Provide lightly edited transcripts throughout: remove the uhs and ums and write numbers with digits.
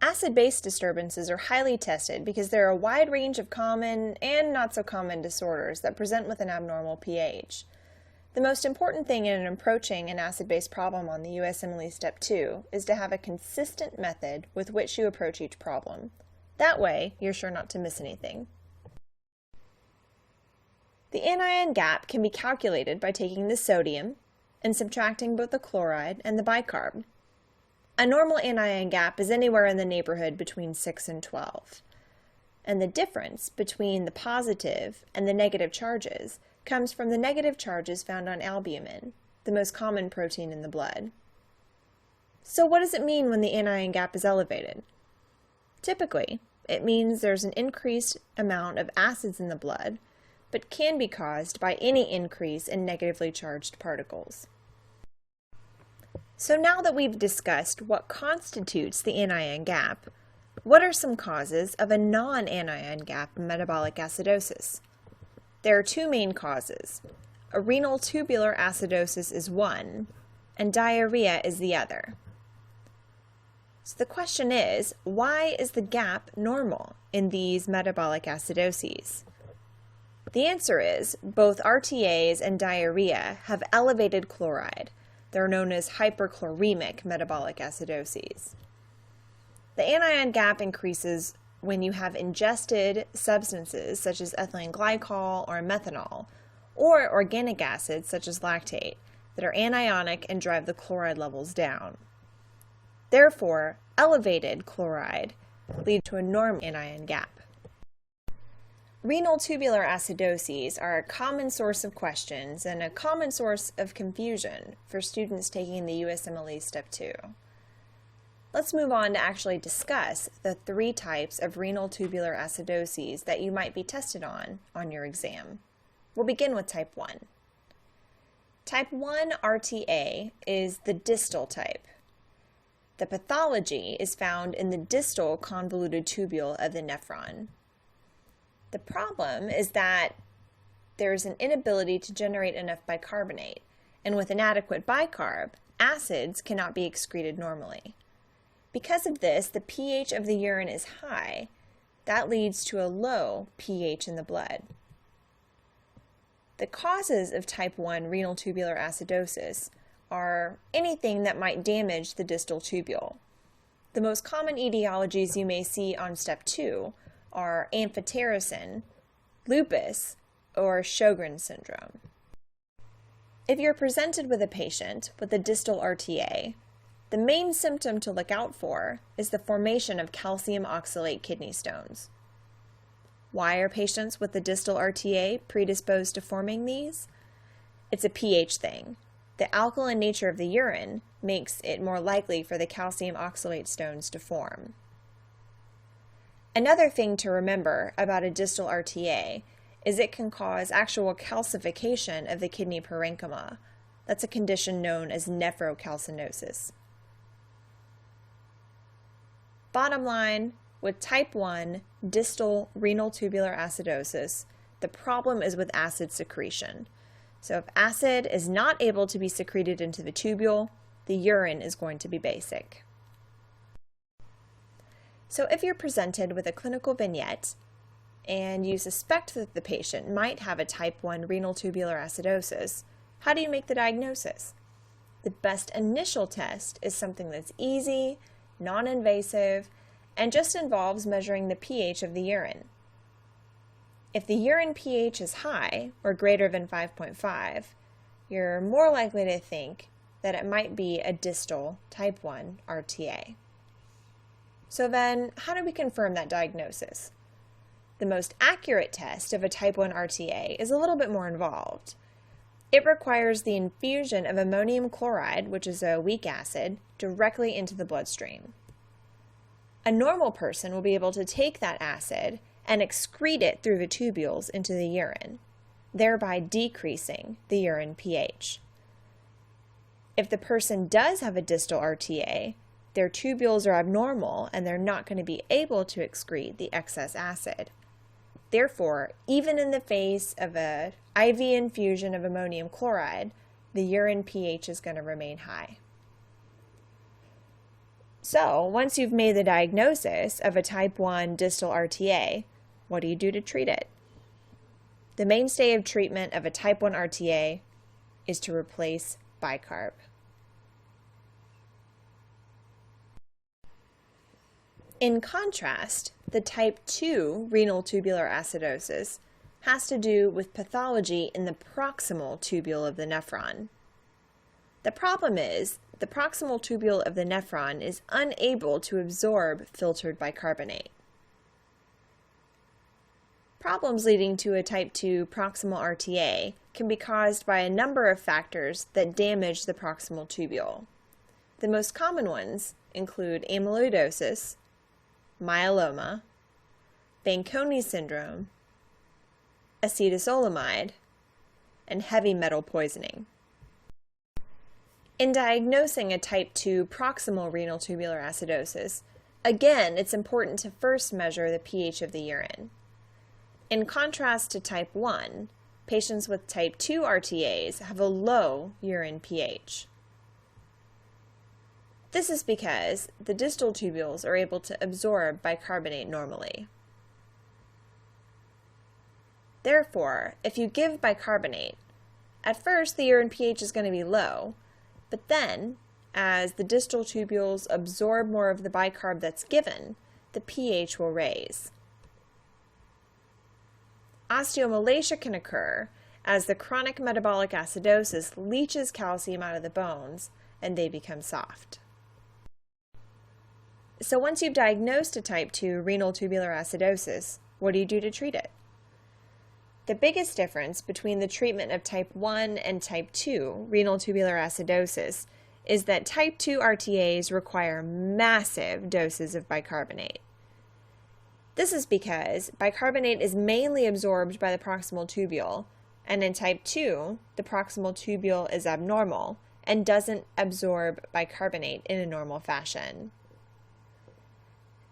Acid-base disturbances are highly tested because there are a wide range of common and not so common disorders that present with an abnormal pH. The most important thing in approaching an acid-base problem on the USMLE Step 2 is to have a consistent method with which you approach each problem. That way, you're sure not to miss anything. The anion gap can be calculated by taking the sodium and subtracting both the chloride and the bicarb. A normal anion gap is anywhere in the neighborhood between 6 and 12. And the difference between the positive and the negative charges comes from the negative charges found on albumin, the most common protein in the blood. So what does it mean when the anion gap is elevated? Typically, it means there's an increased amount of acids in the blood, but can be caused by any increase in negatively charged particles. So now that we've discussed what constitutes the anion gap, what are some causes of a non-anion gap metabolic acidosis? There are two main causes. A renal tubular acidosis is one, and diarrhea is the other. So the question is, why is the gap normal in these metabolic acidoses? The answer is, both RTAs and diarrhea have elevated chloride. They're known as hyperchloremic metabolic acidoses. The anion gap increases when you have ingested substances such as ethylene glycol or methanol, or organic acids such as lactate that are anionic and drive the chloride levels down. Therefore, elevated chloride leads to a normal anion gap. Renal tubular acidoses are a common source of questions and a common source of confusion for students taking the USMLE Step 2. Let's move on to actually discuss the three types of renal tubular acidoses that you might be tested on your exam. We'll begin with type 1. Type 1 RTA is the distal type. The pathology is found in the distal convoluted tubule of the nephron. The problem is that there is an inability to generate enough bicarbonate, and with inadequate bicarb, acids cannot be excreted normally. Because of this, the pH of the urine is high. That leads to a low pH in the blood. The causes of type 1 renal tubular acidosis are anything that might damage the distal tubule. The most common etiologies you may see on Step 2 are amphotericin, lupus, or Sjogren's syndrome. If you're presented with a patient with a distal RTA, the main symptom to look out for is the formation of calcium oxalate kidney stones. Why are patients with the distal RTA predisposed to forming these? It's a pH thing. The alkaline nature of the urine makes it more likely for the calcium oxalate stones to form. Another thing to remember about a distal RTA is it can cause actual calcification of the kidney parenchyma. That's a condition known as nephrocalcinosis. Bottom line, with type 1 distal renal tubular acidosis, the problem is with acid secretion. So if acid is not able to be secreted into the tubule, the urine is going to be basic. So if you're presented with a clinical vignette and you suspect that the patient might have a type 1 renal tubular acidosis, how do you make the diagnosis? The best initial test is something that's easy, non-invasive, and just involves measuring the pH of the urine. If the urine pH is high, or greater than 5.5, you're more likely to think that it might be a distal type 1 RTA. So then, how do we confirm that diagnosis? The most accurate test of a type 1 RTA is a little bit more involved. It requires the infusion of ammonium chloride, which is a weak acid, directly into the bloodstream. A normal person will be able to take that acid and excrete it through the tubules into the urine, thereby decreasing the urine pH. If the person does have a distal RTA, their tubules are abnormal and they're not going to be able to excrete the excess acid. Therefore, even in the face of an IV infusion of ammonium chloride, the urine pH is going to remain high. So, once you've made the diagnosis of a type 1 distal RTA, what do you do to treat it? The mainstay of treatment of a type 1 RTA is to replace bicarb. In contrast, the type 2 renal tubular acidosis has to do with pathology in the proximal tubule of the nephron. The problem is, the proximal tubule of the nephron is unable to absorb filtered bicarbonate. Problems leading to a type 2 proximal RTA can be caused by a number of factors that damage the proximal tubule. The most common ones include amyloidosis, myeloma, Fanconi syndrome, acetazolamide, and heavy metal poisoning. In diagnosing a type 2 proximal renal tubular acidosis, again, it's important to first measure the pH of the urine. In contrast to type 1, patients with type 2 RTAs have a low urine pH. This is because the distal tubules are able to absorb bicarbonate normally. Therefore, if you give bicarbonate, at first the urine pH is going to be low, but then, as the distal tubules absorb more of the bicarb that's given, the pH will raise. Osteomalacia can occur as the chronic metabolic acidosis leaches calcium out of the bones and they become soft. So once you've diagnosed a type 2 renal tubular acidosis, what do you do to treat it? The biggest difference between the treatment of type 1 and type 2 renal tubular acidosis is that type 2 RTAs require massive doses of bicarbonate. This is because bicarbonate is mainly absorbed by the proximal tubule, and in type 2, the proximal tubule is abnormal and doesn't absorb bicarbonate in a normal fashion.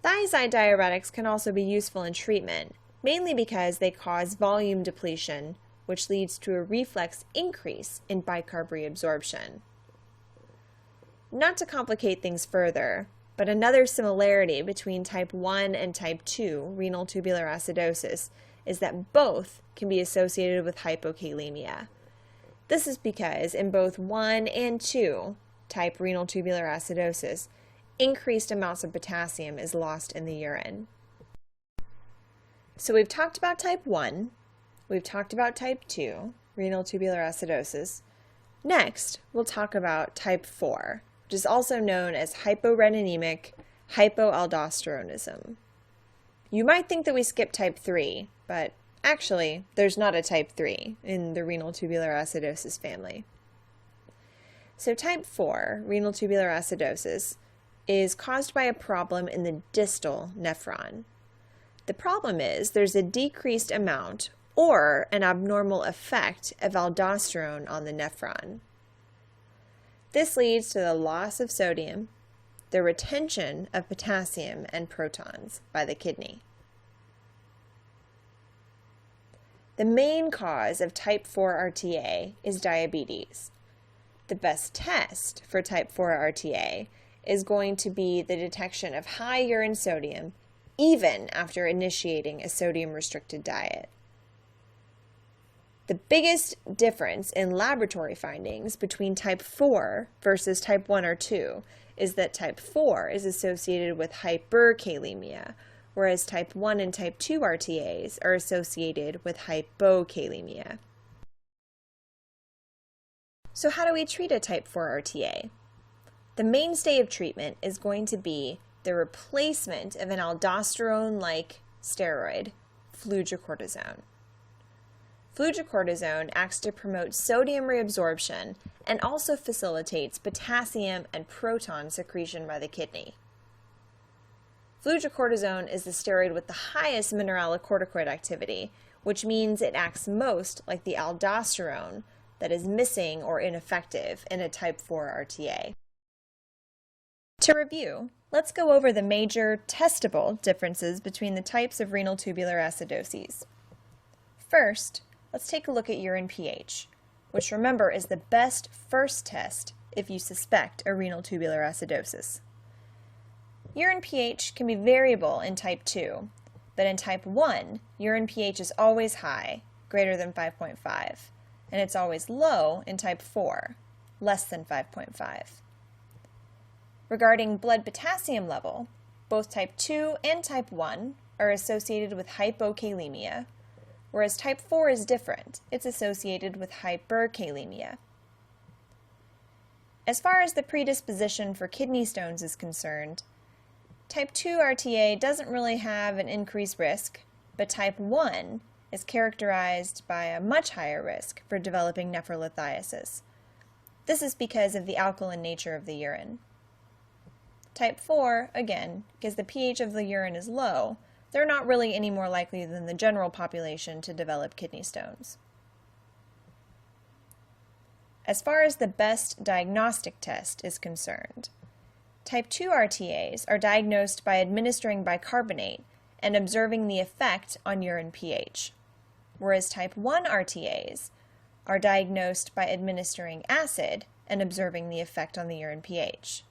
Thiazide diuretics can also be useful in treatment, mainly because they cause volume depletion, which leads to a reflex increase in bicarb reabsorption. Not to complicate things further, but another similarity between type 1 and type 2 renal tubular acidosis is that both can be associated with hypokalemia. This is because in both 1 and 2 type renal tubular acidosis, increased amounts of potassium is lost in the urine. So we've talked about type 1, we've talked about type 2, renal tubular acidosis. Next, we'll talk about type 4, which is also known as hyporeninemic hypoaldosteronism. You might think that we skipped type 3, but actually, there's not a type 3 in the renal tubular acidosis family. So type 4, renal tubular acidosis, is caused by a problem in the distal nephron. The problem is there's a decreased amount or an abnormal effect of aldosterone on the nephron. This leads to the loss of sodium, the retention of potassium and protons by the kidney. The main cause of type 4 RTA is diabetes. The best test for type 4 RTA is going to be the detection of high urine sodium even after initiating a sodium-restricted diet. The biggest difference in laboratory findings between type 4 versus type 1 or 2 is that type 4 is associated with hyperkalemia, whereas type 1 and type 2 RTAs are associated with hypokalemia. So how do we treat a type 4 RTA? The mainstay of treatment is going to be the replacement of an aldosterone-like steroid, fludrocortisone. Fludrocortisone acts to promote sodium reabsorption and also facilitates potassium and proton secretion by the kidney. Fludrocortisone is the steroid with the highest mineralocorticoid activity, which means it acts most like the aldosterone that is missing or ineffective in a type 4 RTA. To review, let's go over the major testable differences between the types of renal tubular acidoses. First, let's take a look at urine pH, which remember is the best first test if you suspect a renal tubular acidosis. Urine pH can be variable in type 2, but in type 1, urine pH is always high, greater than 5.5, and it's always low in type 4, less than 5.5. Regarding blood potassium level, both type 2 and type 1 are associated with hypokalemia, whereas type 4 is different. It's associated with hyperkalemia. As far as the predisposition for kidney stones is concerned, type 2 RTA doesn't really have an increased risk, but type 1 is characterized by a much higher risk for developing nephrolithiasis. This is because of the alkaline nature of the urine. Type 4, again, because the pH of the urine is low, they're not really any more likely than the general population to develop kidney stones. As far as the best diagnostic test is concerned, type 2 RTAs are diagnosed by administering bicarbonate and observing the effect on urine pH, whereas type 1 RTAs are diagnosed by administering acid and observing the effect on the urine pH.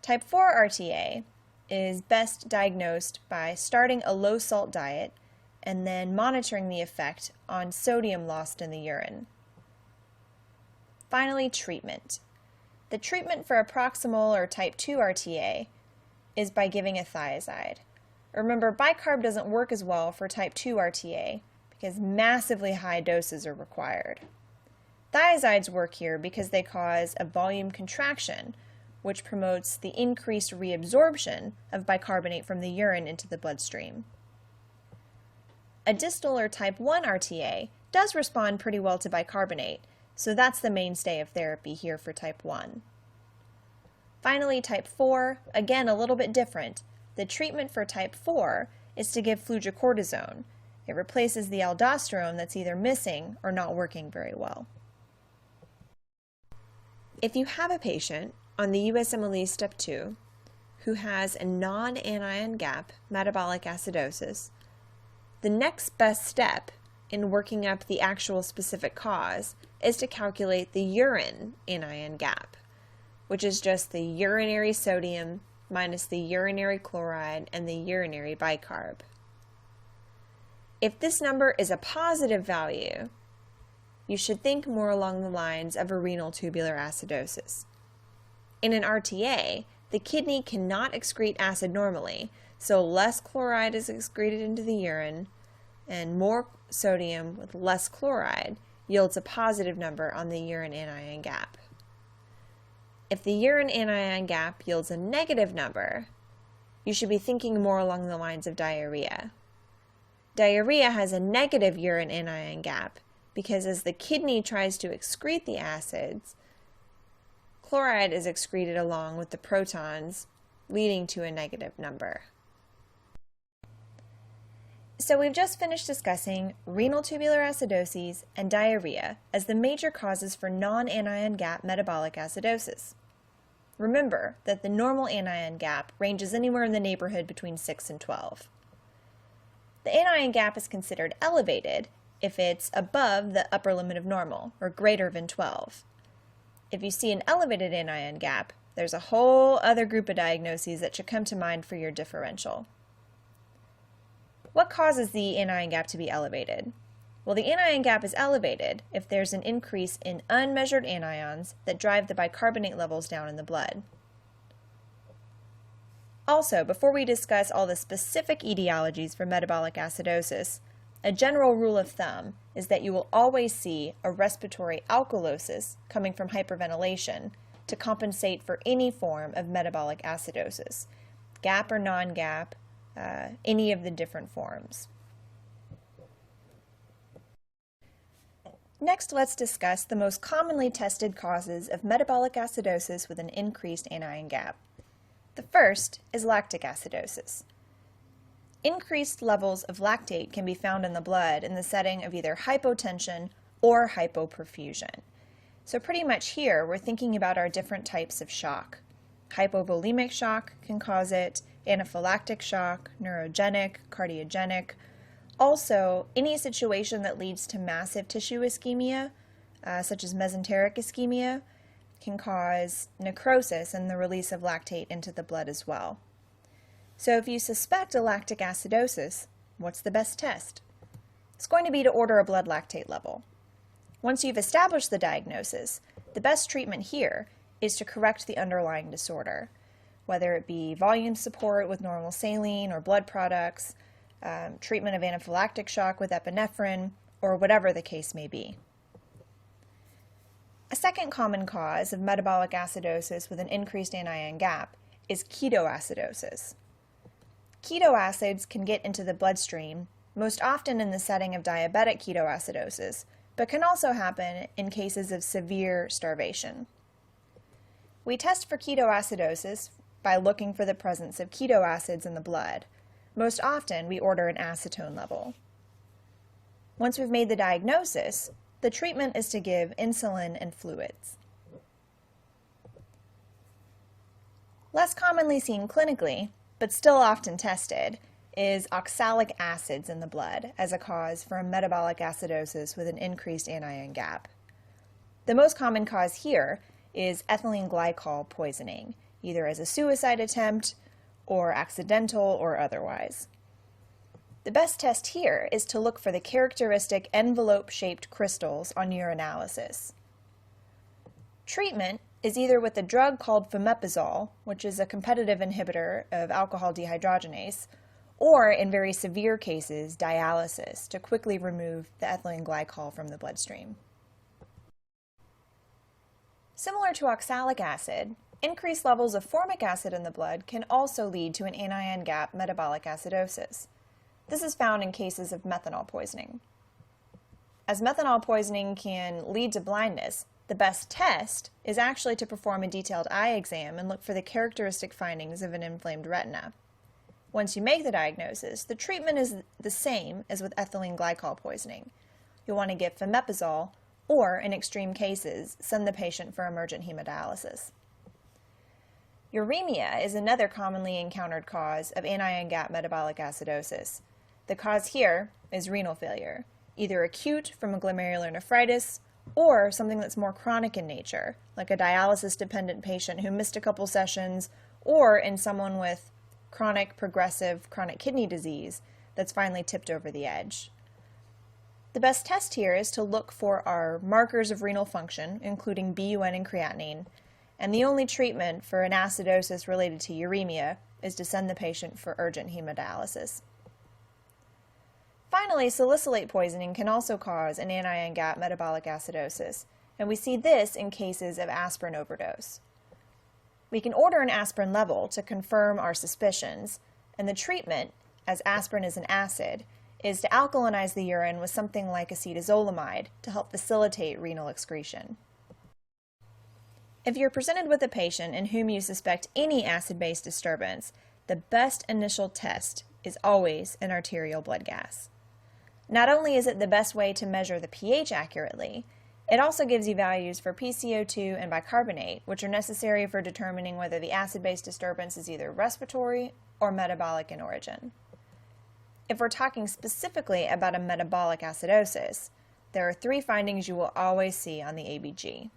Type 4 RTA is best diagnosed by starting a low-salt diet and then monitoring the effect on sodium lost in the urine. Finally, treatment. The treatment for a proximal or type 2 RTA is by giving a thiazide. Remember, bicarb doesn't work as well for type 2 RTA because massively high doses are required. Thiazides work here because they cause a volume contraction, which promotes the increased reabsorption of bicarbonate from the urine into the bloodstream. A distal or type 1 RTA does respond pretty well to bicarbonate, so that's the mainstay of therapy here for type 1. Finally, type 4, again a little bit different. The treatment for type 4 is to give fludrocortisone. It replaces the aldosterone that's either missing or not working very well. If you have a patient on the USMLE Step 2 who has a non-anion gap metabolic acidosis, the next best step in working up the actual specific cause is to calculate the urine anion gap, which is just the urinary sodium minus the urinary chloride and the urinary bicarb. If this number is a positive value, you should think more along the lines of a renal tubular acidosis. In an RTA, the kidney cannot excrete acid normally, so less chloride is excreted into the urine, and more sodium with less chloride yields a positive number on the urine anion gap. If the urine anion gap yields a negative number, you should be thinking more along the lines of diarrhea. Diarrhea has a negative urine anion gap because as the kidney tries to excrete the acids, chloride is excreted along with the protons, leading to a negative number. So we've just finished discussing renal tubular acidoses and diarrhea as the major causes for non-anion gap metabolic acidosis. Remember that the normal anion gap ranges anywhere in the neighborhood between 6 and 12. The anion gap is considered elevated if it's above the upper limit of normal, or greater than 12. If you see an elevated anion gap, there's a whole other group of diagnoses that should come to mind for your differential. What causes the anion gap to be elevated? Well, the anion gap is elevated if there's an increase in unmeasured anions that drive the bicarbonate levels down in the blood. Also, before we discuss all the specific etiologies for metabolic acidosis, a general rule of thumb is that you will always see a respiratory alkalosis coming from hyperventilation to compensate for any form of metabolic acidosis, gap or non-gap, any of the different forms. Next, let's discuss the most commonly tested causes of metabolic acidosis with an increased anion gap. The first is lactic acidosis. Increased levels of lactate can be found in the blood in the setting of either hypotension or hypoperfusion. So pretty much here, we're thinking about our different types of shock. Hypovolemic shock can cause it, anaphylactic shock, neurogenic, cardiogenic. Also, any situation that leads to massive tissue ischemia, such as mesenteric ischemia, can cause necrosis and the release of lactate into the blood as well. So if you suspect a lactic acidosis, what's the best test? It's going to be to order a blood lactate level. Once you've established the diagnosis, the best treatment here is to correct the underlying disorder, whether it be volume support with normal saline or blood products, treatment of anaphylactic shock with epinephrine, or whatever the case may be. A second common cause of metabolic acidosis with an increased anion gap is ketoacidosis. Keto acids can get into the bloodstream, most often in the setting of diabetic ketoacidosis, but can also happen in cases of severe starvation. We test for ketoacidosis by looking for the presence of keto acids in the blood. Most often, we order an acetone level. Once we've made the diagnosis, the treatment is to give insulin and fluids. Less commonly seen clinically, but still often tested, is oxalic acids in the blood as a cause for a metabolic acidosis with an increased anion gap. The most common cause here is ethylene glycol poisoning, either as a suicide attempt or accidental or otherwise. The best test here is to look for the characteristic envelope-shaped crystals on urinalysis. Treatment is either with a drug called fomepizole, which is a competitive inhibitor of alcohol dehydrogenase, or in very severe cases, dialysis to quickly remove the ethylene glycol from the bloodstream. Similar to oxalic acid, increased levels of formic acid in the blood can also lead to an anion gap metabolic acidosis. This is found in cases of methanol poisoning. As methanol poisoning can lead to blindness, the best test is actually to perform a detailed eye exam and look for the characteristic findings of an inflamed retina. Once you make the diagnosis, the treatment is the same as with ethylene glycol poisoning. You'll want to give fomepizole, or in extreme cases, send the patient for emergent hemodialysis. Uremia is another commonly encountered cause of anion gap metabolic acidosis. The cause here is renal failure, either acute from a glomerular nephritis or something that's more chronic in nature, like a dialysis-dependent patient who missed a couple sessions, or in someone with progressive chronic kidney disease that's finally tipped over the edge. The best test here is to look for our markers of renal function, including BUN and creatinine, and the only treatment for an acidosis related to uremia is to send the patient for urgent hemodialysis. Finally, salicylate poisoning can also cause an anion gap metabolic acidosis, and we see this in cases of aspirin overdose. We can order an aspirin level to confirm our suspicions, and the treatment, as aspirin is an acid, is to alkalinize the urine with something like acetazolamide to help facilitate renal excretion. If you're presented with a patient in whom you suspect any acid-base disturbance, the best initial test is always an arterial blood gas. Not only is it the best way to measure the pH accurately, it also gives you values for PCO2 and bicarbonate, which are necessary for determining whether the acid-base disturbance is either respiratory or metabolic in origin. If we're talking specifically about a metabolic acidosis, there are 3 findings you will always see on the ABG.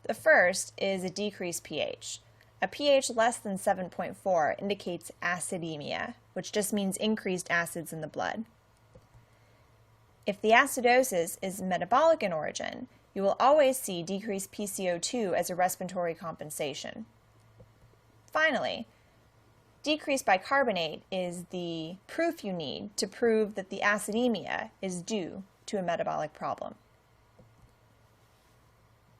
The first is a decreased pH. A pH less than 7.4 indicates acidemia, which just means increased acids in the blood. If the acidosis is metabolic in origin, you will always see decreased PCO2 as a respiratory compensation. Finally, decreased bicarbonate is the proof you need to prove that the acidemia is due to a metabolic problem.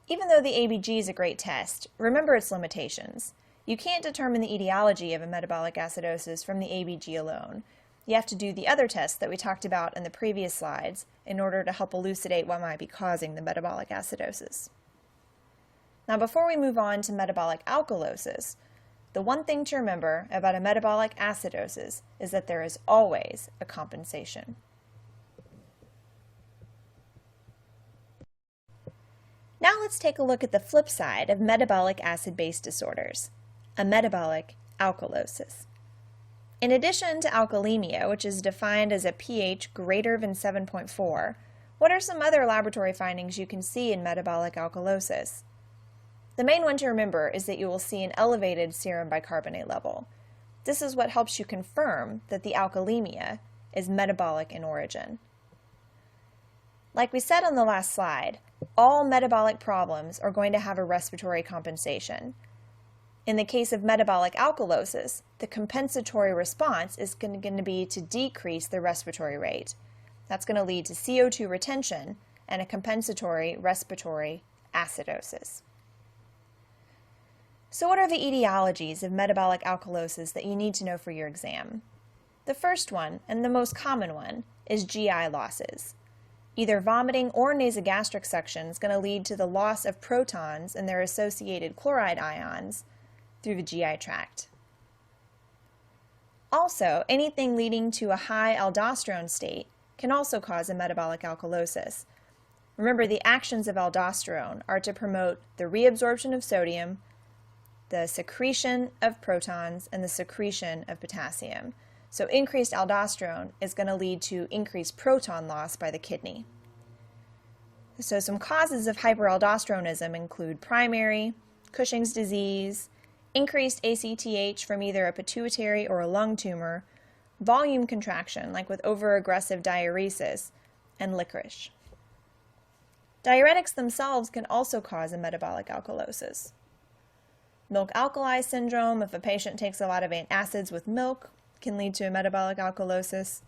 Even though the ABG is a great test, remember its limitations. You can't determine the etiology of a metabolic acidosis from the ABG alone. You have to do the other tests that we talked about in the previous slides in order to help elucidate what might be causing the metabolic acidosis. Now, before we move on to metabolic alkalosis, the one thing to remember about a metabolic acidosis is that there is always a compensation. Now let's take a look at the flip side of metabolic acid-base disorders, a metabolic alkalosis. In addition to alkalemia, which is defined as a pH greater than 7.4, what are some other laboratory findings you can see in metabolic alkalosis? The main one to remember is that you will see an elevated serum bicarbonate level. This is what helps you confirm that the alkalemia is metabolic in origin. Like we said on the last slide, all metabolic problems are going to have a respiratory compensation. In the case of metabolic alkalosis, the compensatory response is going to be to decrease the respiratory rate. That's going to lead to CO2 retention and a compensatory respiratory acidosis. So what are the etiologies of metabolic alkalosis that you need to know for your exam? The first one, and the most common one, is GI losses. Either vomiting or nasogastric suction is going to lead to the loss of protons and their associated chloride ions through the GI tract. Also, anything leading to a high aldosterone state can also cause a metabolic alkalosis. Remember, the actions of aldosterone are to promote the reabsorption of sodium, the secretion of protons, and the secretion of potassium. So increased aldosterone is going to lead to increased proton loss by the kidney. So some causes of hyperaldosteronism include primary, Cushing's disease, increased ACTH from either a pituitary or a lung tumor, volume contraction like with overaggressive diuresis, and licorice. Diuretics themselves can also cause a metabolic alkalosis. Milk alkali syndrome, if a patient takes a lot of antacids with milk, can lead to a metabolic alkalosis.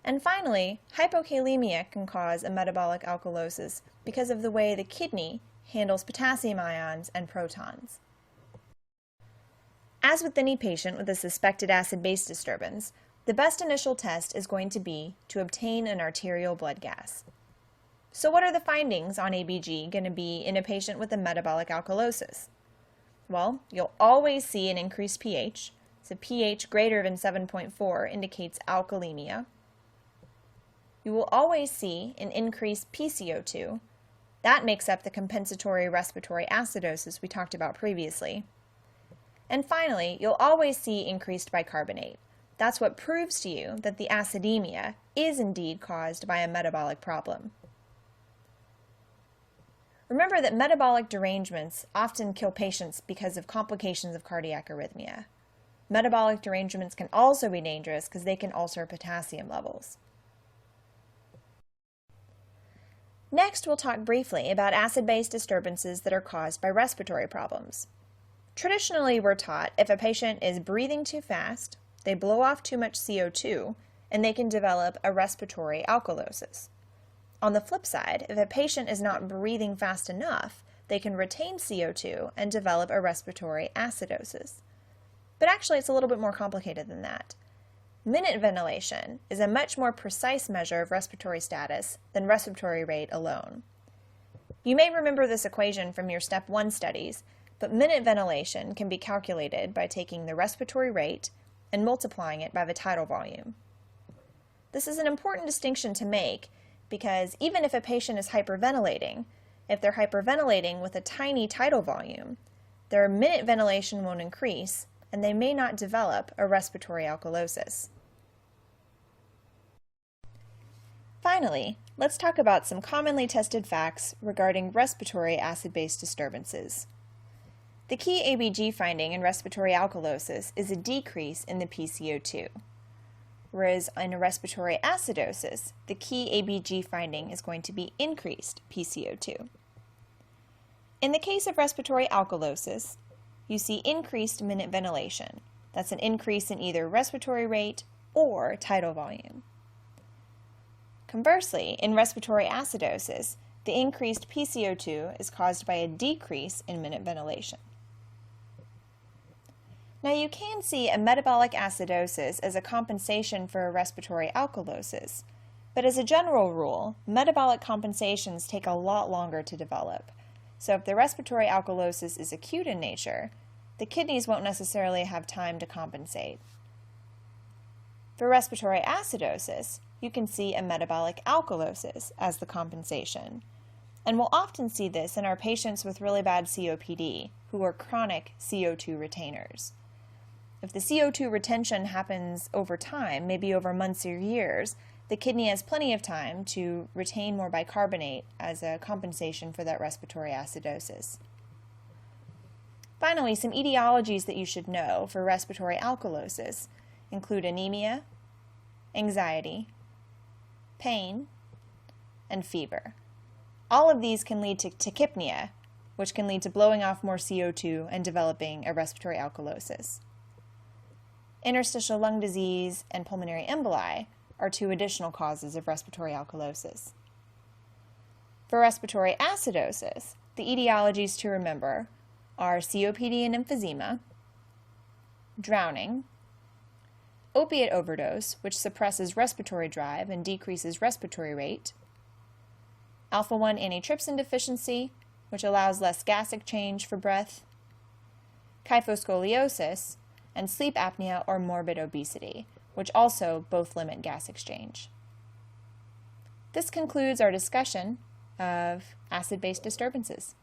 And finally, hypokalemia can cause a metabolic alkalosis because of the way the kidney handles potassium ions and protons. As with any patient with a suspected acid-base disturbance, the best initial test is going to be to obtain an arterial blood gas. So what are the findings on ABG going to be in a patient with a metabolic alkalosis? Well, you'll always see an increased pH. So pH greater than 7.4 indicates alkalemia. You will always see an increased PCO2. That makes up the compensatory respiratory acidosis we talked about previously. And finally, you'll always see increased bicarbonate. That's what proves to you that the acidemia is indeed caused by a metabolic problem. Remember that metabolic derangements often kill patients because of complications of cardiac arrhythmia. Metabolic derangements can also be dangerous because they can alter potassium levels. Next, we'll talk briefly about acid-base disturbances that are caused by respiratory problems. Traditionally, we're taught if a patient is breathing too fast, they blow off too much CO2, and they can develop a respiratory alkalosis. On the flip side, if a patient is not breathing fast enough, they can retain CO2 and develop a respiratory acidosis. But actually, it's a little bit more complicated than that. Minute ventilation is a much more precise measure of respiratory status than respiratory rate alone. You may remember this equation from your Step 1 studies, but minute ventilation can be calculated by taking the respiratory rate and multiplying it by the tidal volume. This is an important distinction to make because even if a patient is hyperventilating, if they're hyperventilating with a tiny tidal volume, their minute ventilation won't increase and they may not develop a respiratory alkalosis. Finally, let's talk about some commonly tested facts regarding respiratory acid-base disturbances. The key ABG finding in respiratory alkalosis is a decrease in the PCO2, whereas in a respiratory acidosis, the key ABG finding is going to be increased PCO2. In the case of respiratory alkalosis, you see increased minute ventilation. That's an increase in either respiratory rate or tidal volume. Conversely, in respiratory acidosis, the increased PCO2 is caused by a decrease in minute ventilation. Now you can see a metabolic acidosis as a compensation for a respiratory alkalosis, but as a general rule, metabolic compensations take a lot longer to develop. So if the respiratory alkalosis is acute in nature, the kidneys won't necessarily have time to compensate. For respiratory acidosis, you can see a metabolic alkalosis as the compensation. And we'll often see this in our patients with really bad COPD, who are chronic CO2 retainers. If the CO2 retention happens over time, maybe over months or years, the kidney has plenty of time to retain more bicarbonate as a compensation for that respiratory acidosis. Finally, some etiologies that you should know for respiratory alkalosis include anemia, anxiety, pain, and fever. All of these can lead to tachypnea, which can lead to blowing off more CO2 and developing a respiratory alkalosis. Interstitial lung disease and pulmonary emboli are two additional causes of respiratory alkalosis. For respiratory acidosis, the etiologies to remember are COPD and emphysema, drowning, opiate overdose, which suppresses respiratory drive and decreases respiratory rate, alpha-1 antitrypsin deficiency, which allows less gas exchange for breath, kyphoscoliosis, and sleep apnea or morbid obesity, which also both limit gas exchange. This concludes our discussion of acid-base disturbances.